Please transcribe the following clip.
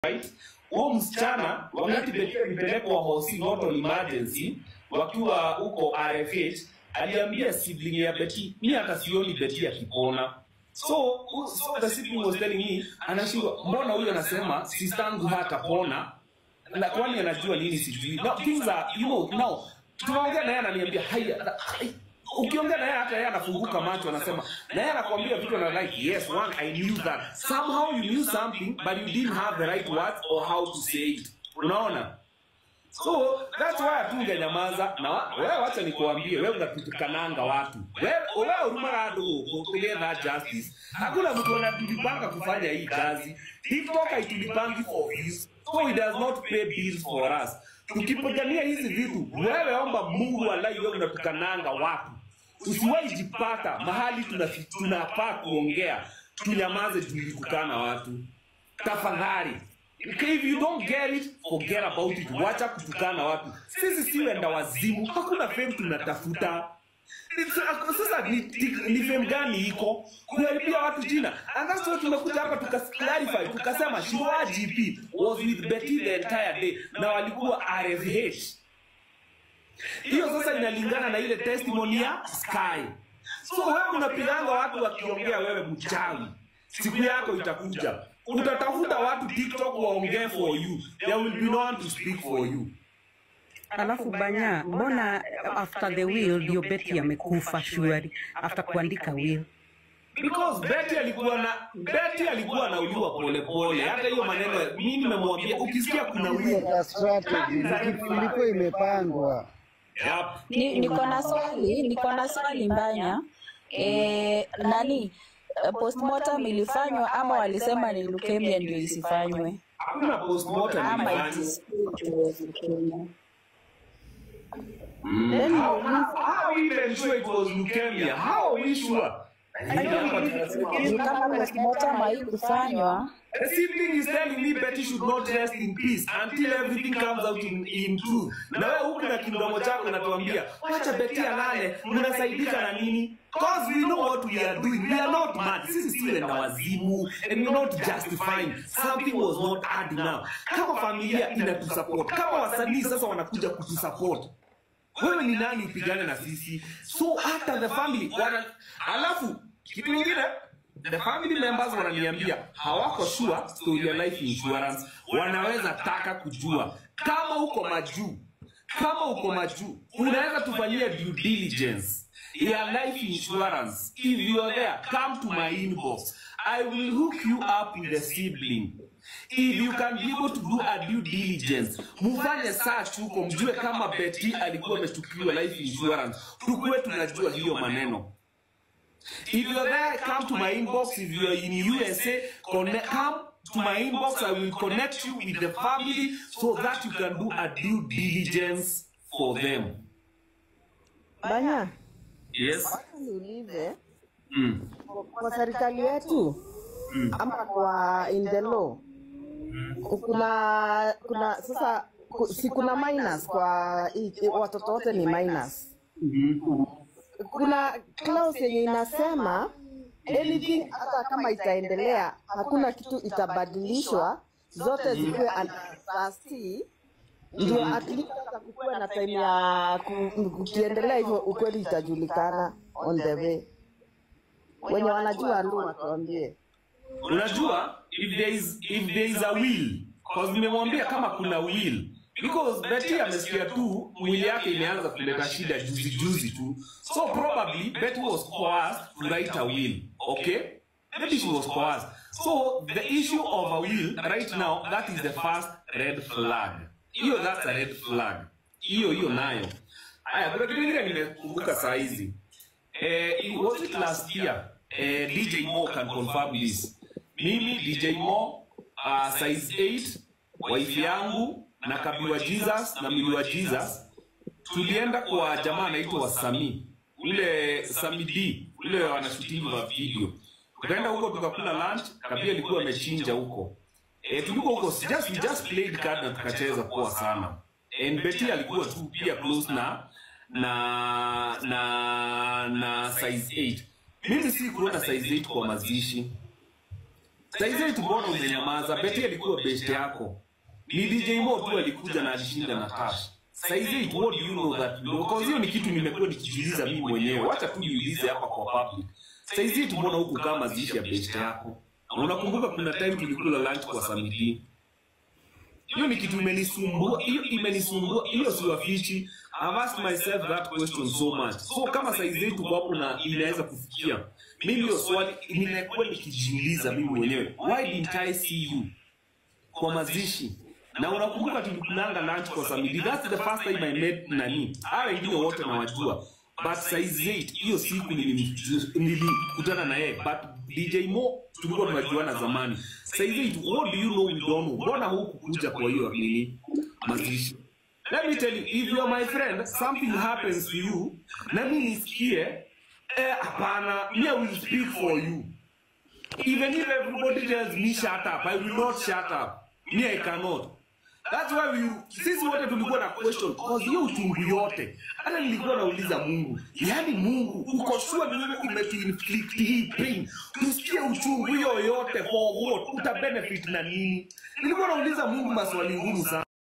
right? Huo msichana wakati Betty alipelekwa hospital emergency wakiwa huko RFH aliambia sibling ya Betty, mimi hata sioni Betty akipona. So the sibling was telling me, anashindwa mbona huyo anasema sistangu hatapona na kwani anajua nini sijui. Now things are, you know, now tunaongea na yeye ananiambia haya, ukiongea na yeye hata yeye anafunguka macho anasema na yeye anakuambia vitu na like yes one I knew that somehow you knew something but you didn't have the right words or how to say it. Unaona? So that's why atunge nyamaza na wewe wacha nikuambie wewe unatukananga watu. Wewe urumagado kupigia na justice. Hakuna mtu anatulipanga kufanya hii kazi. TikTok haitulipangi for views. So it does not pay bills for us. Tukipigania hizi vitu, wewe omba Mungu wallahi wewe unatukananga watu. Usiwahi jipata mahali tunafaa kuongea. Tunyamaze tulikukana watu. Tafadhali. If you don't get it, forget about it. Wacha kutukana watu. Sisi si wenda wazimu. Hakuna fame tunatafuta. Sasa ni fame gani iko? Kuharibia watu jina. And that's why tumekuja hapa tukaclarify. Tukasema Shirwa GP was with Betty the entire day. Na walikuwa RFH. Hiyo sasa inalingana na ile testimony ya Sky. So wewe unapiganga watu wakiongea wewe mchawi. Siku yako itakuja. Utatafuta watu TikTok waongee for you. There will be no one to speak for you. Alafu Banya, mbona after the will ndio Betty amekufa surely after kuandika will? Because Betty alikuwa anauliwa pole pole. Hata hiyo maneno mimi nimemwambia ukisikia kuna will strategy ilikuwa imepangwa. Niko na swali Banya. Nani postmortem ilifanywa ama walisema ni leukemia ndio isifanywe? Hakuna postmortem ilifanywa. Then how we even sure it was leukemia? How are we sure? Kama postmortem haikufanywa, the sibling is telling me Betty should not rest in peace until everything comes out in truth. Na wewe huku na kindomo chako unatuambia acha Betty alale, mnasaidika na nini? Because we know what we are doing. We are not mad. This is still in wazimu and we're not justifying. Something was not adding now. Kama familia inatusupport, kama wasanii sasa wanakuja kutusupport, wewe ni nani upigane na sisi? So hata the family alafu kitu kingine the family members wananiambia hawako sure story ya life insurance. Wanaweza taka kujua kama uko majuu unaweza tufanyia due diligence ya life insurance. If you are there, come to my inbox. I will hook you up with the sibling. If you can be able to do a due diligence, mufanye search huko mjue kama Betty alikuwa amechukuliwa life insurance. Tukue tunajua hiyo maneno. If you are there, come to my inbox. If you are in USA, come to my inbox. I will connect you with the family so that you can do a due diligence for them. Banya. Yes. Niulize. Kwa serikali yetu ama kwa in the law kuna sasa si kuna minus kwa watoto wote ni minus. Kuna clause yenye inasema anything hata kama itaendelea hakuna kitu itabadilishwa, zote zikuwe trustee ndio at least kukua na time ya kukiendelea hivyo ukweli itajulikana on the way. Wenye wanajua ndio watuambie. Unajua if there is a will, because nimemwambia kama kuna will, because Betty amesikia tu mwili yake imeanza kuleta shida juzi tu, so probably Betty was coerced to write a will. Okay, maybe she was coerced. So the issue of a will right now, that is the first red flag. That's a red flag. Hiyo nayo. Aya, kuna kitu kingine nimekumbuka saa hizi. Was it last year? DJ Mo can confirm this. Mimi DJ Mo size 8, wife yangu na Kabiwa Jesus na Miliwa Jesus tulienda kwa jamaa anaitwa Sami. Ule Sami D, ule wanashooting video. Tukaenda huko tukakula lunch, Kabia alikuwa amechinja huko. Tulikuwa huko we just played card na tukacheza poa sana. And Betty alikuwa tu pia close na size 8. Mimi si kuona size 8 kwa mazishi. Saizi tumbona umenyamaza, Betty alikuwa best yako. Ni DJ Mo tu alikuja na alishinda na cash. Saizi what do you know that? Because hiyo ni kitu nimekuwa nikijiuliza mimi mwenyewe. Wacha tu niulize hapa kwa public. Saizi tumbona huku kama zishi ya best yako. Unakumbuka kuna time tulikula lunch kwa family. Hiyo ni kitu imenisumbua, hiyo si wafichi. I've asked myself that question so much. So kama saizi yetu kwa hapo na inaweza kufikia. Mimi hiyo swali nimekuwa nikijiuliza mimi mwenyewe. Why didn't I see you kwa mazishi? Na unakumbuka tulikulanga lunch kwa family. That's the first time I met nani. Hawa wengine wote nawajua. But size 8 hiyo siku nilikutana na yeye. But DJ Mo tulikuwa tunajuana zamani. Size 8 what do you know we don't know? Mbona hukukuja kwa hiyo nini mazishi? Let me tell you, if you are my friend, something happens to you, na mimi nisikie hapana, I will speak for you. Even if everybody tells me shut up, I will not shut up. Me, I cannot. That's why sisi wote tulikuwa na question, cause hiyo uchungu yote. Hata nilikuwa nauliza Mungu, yani Mungu, uko sure ni wewe umetuinflict hii pain? Tusikie uchungu hiyo yote for what? Uta benefit na nini? Nilikuwa nauliza Mungu maswali ngumu sana.